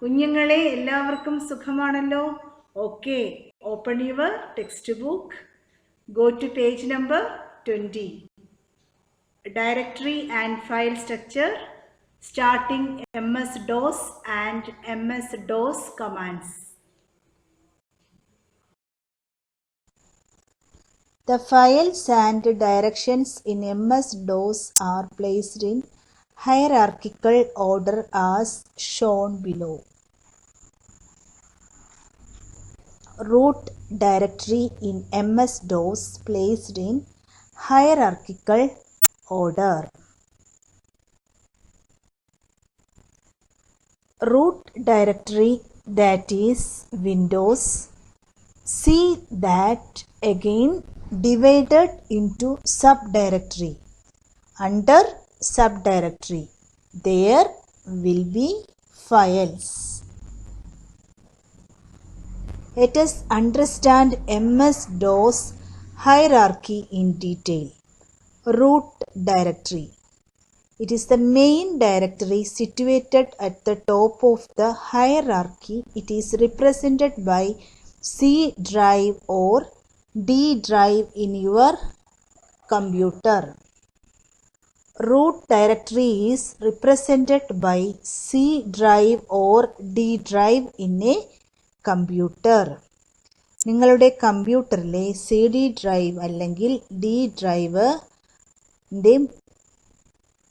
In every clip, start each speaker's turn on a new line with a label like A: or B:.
A: കുഞ്ഞുങ്ങളെ എല്ലാവർക്കും സുഖമാണല്ലോ? Okay, open your text book. Go to page number 20. Directory and file structure starting MS-DOS and MS-DOS commands.
B: The files and directions in MS-DOS are placed in hierarchical order as shown below. Root directory in MS-DOS placed in hierarchical order. Root directory, that is Windows. See that again divided into subdirectory. Under subdirectory there will be files. Let us understand MS-DOS hierarchy in detail. Root directory. It is the main directory situated at the top of the hierarchy. It is represented by C drive or D drive in your computer. Root directory is represented by C drive or D drive in a computer. നിങ്ങളുടെ കമ്പ്യൂട്ടറിലെ CD drive അല്ലെങ്കിൽ D drive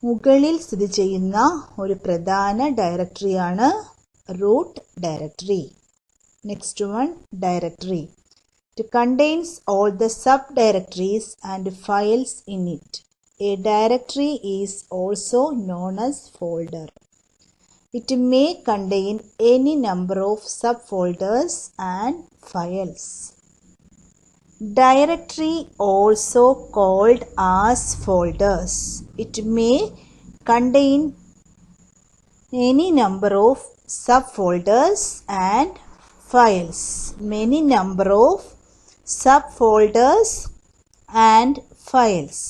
B: മുകളിൽ സ്ഥിതി ചെയ്യുന്ന ഒരു പ്രധാന ഡയറക്ടറിയാണ് root directory. Next one, directory. It contains all the subdirectories and files in it. A directory is also known as folder. It may contain any number of subfolders and files. Directory also called as folders. It may contain any number of subfolders and files. Many number of subfolders and files.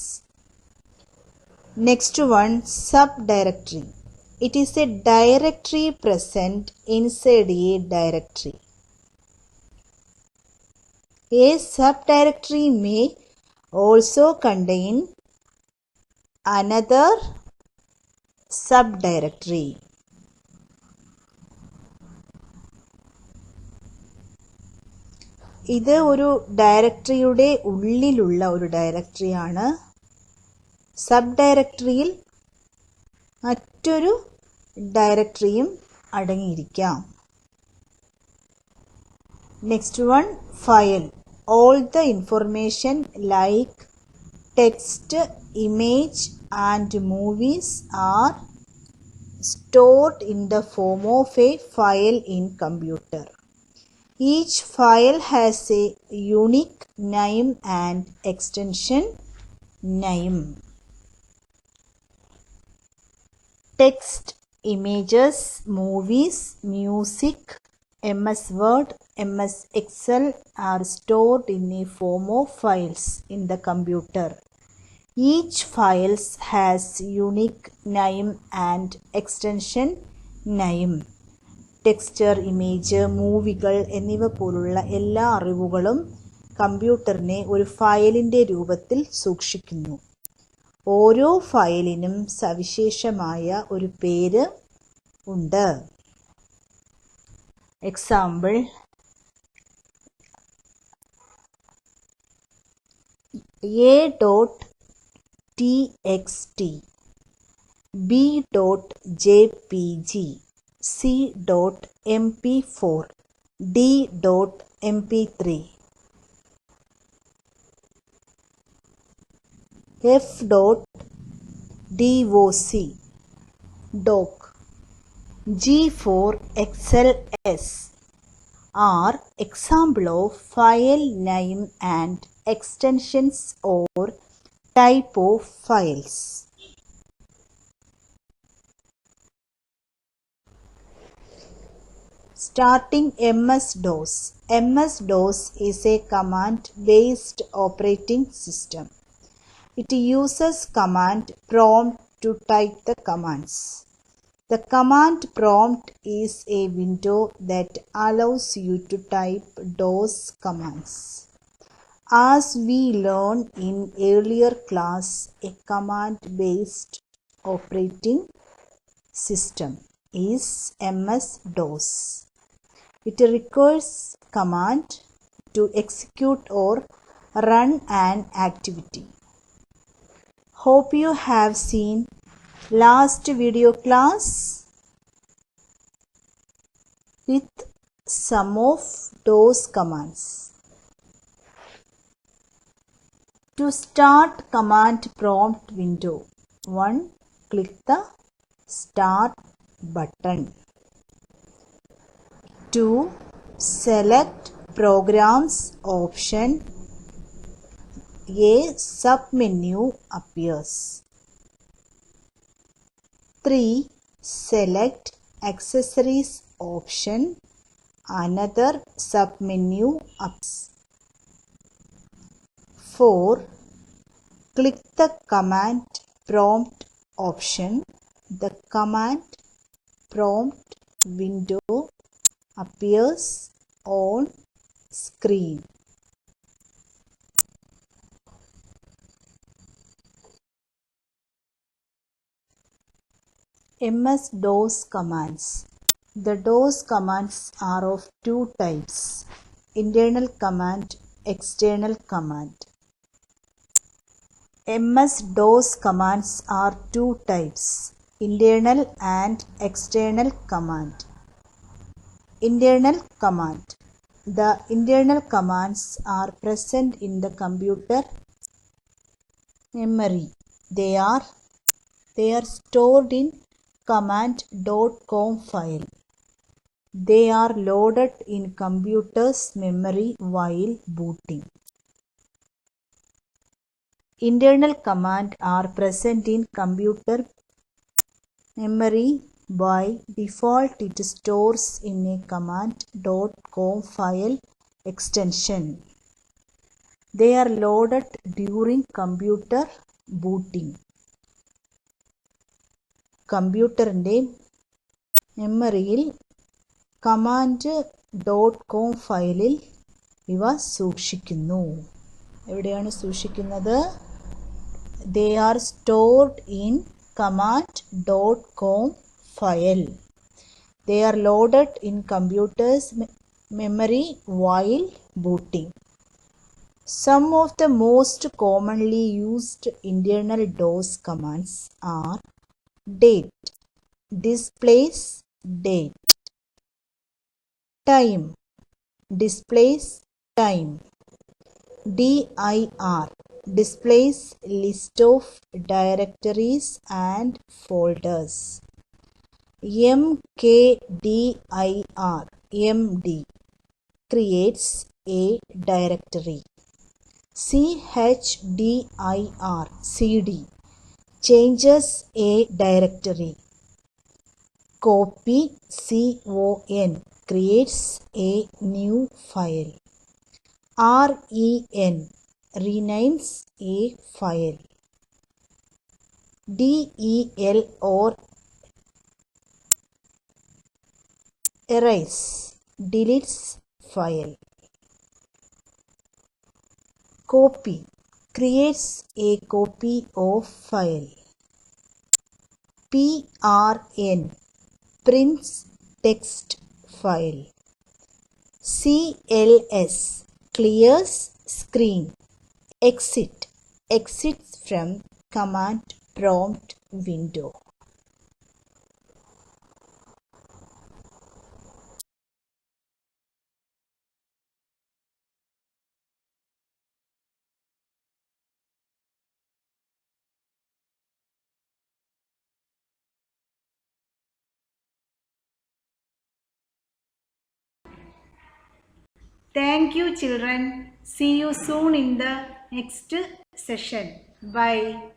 B: Next one, subdirectory. It is a directory present inside a directory. A subdirectory may also contain another subdirectory. ഇത് ഒരു ഡയറക്ടറിയുടെ ഉള്ളിലുള്ള ഒരു ഡയറക്ടറിയാണ്. Sub ഡയറക്ടറിയിൽ മറ്റൊരു ഡയറക്ടറിയും അടങ്ങിയിരിക്കാം. Next one, file. All the information like text, image and movies are stored in the form of a file in computer. Each file has a unique name and extension name. Text, images, movies, music, MS Word, MS Excel are stored in a form of files in the computer. Each file has unique name and extension name. Texture, image, മൂവികൾ എന്നിവ പോലുള്ള എല്ലാ അറിവുകളും കമ്പ്യൂട്ടറിനെ ഒരു ഫയലിൻ്റെ രൂപത്തിൽ സൂക്ഷിക്കുന്നു. ഓരോ ഫയലിനും സവിശേഷമായ ഒരു പേര് ഉണ്ട്. Example, A.txt, B.jpg, C.mp4, D.mp3, F.doc, doc, G4XLS are example of file name and extensions or type of files. Starting MS-DOS. MS-DOS is a command-based operating system. It uses command prompt to type the commands. The command prompt is a window that allows you to type those commands. As we learned in earlier class, a command-based operating system is MS-DOS. It requires command to execute or run an activity. Hope you have seen last video class with some of those commands. To start command prompt window, 1. Click the Start button. 2. Select Programs option. A submenu appears. 3. Select Accessories option. Another submenu appears. 4. Click the Command Prompt option. The command prompt window appears on screen. MS-DOS commands. The DOS commands are of two types: internal command, external command. MS-DOS commands are two types: internal and external command. Internal command. The internal commands are present in the computer memory. They are stored in command.com file. They are loaded in computer's memory while booting. Internal commands are present in computer memory. By default, it stores in a command.com file extension. They are loaded during computer booting. കമ്പ്യൂട്ടറിൻ്റെ മെമ്മറിയിൽ command.com ഫയലിൽ ഇവ സൂക്ഷിക്കുന്നു. എവിടെയാണ് സൂക്ഷിക്കുന്നത്? They are stored in command.com file. They are loaded in computer's memory while booting. Some of the most commonly used internal DOS commands are date, displays date; time, displays time; dir, displays list of directories and folders; mkdir, md, creates a directory; chdr, cd, changes a directory; copy, con, creates a new file; ren, renames a file; del or erase, deletes file; copy, creates a copy of file; prn, prints text file; cls, clears screen; exit, exits from command prompt window.
A: Thank you, children. See you soon in the next session. Bye.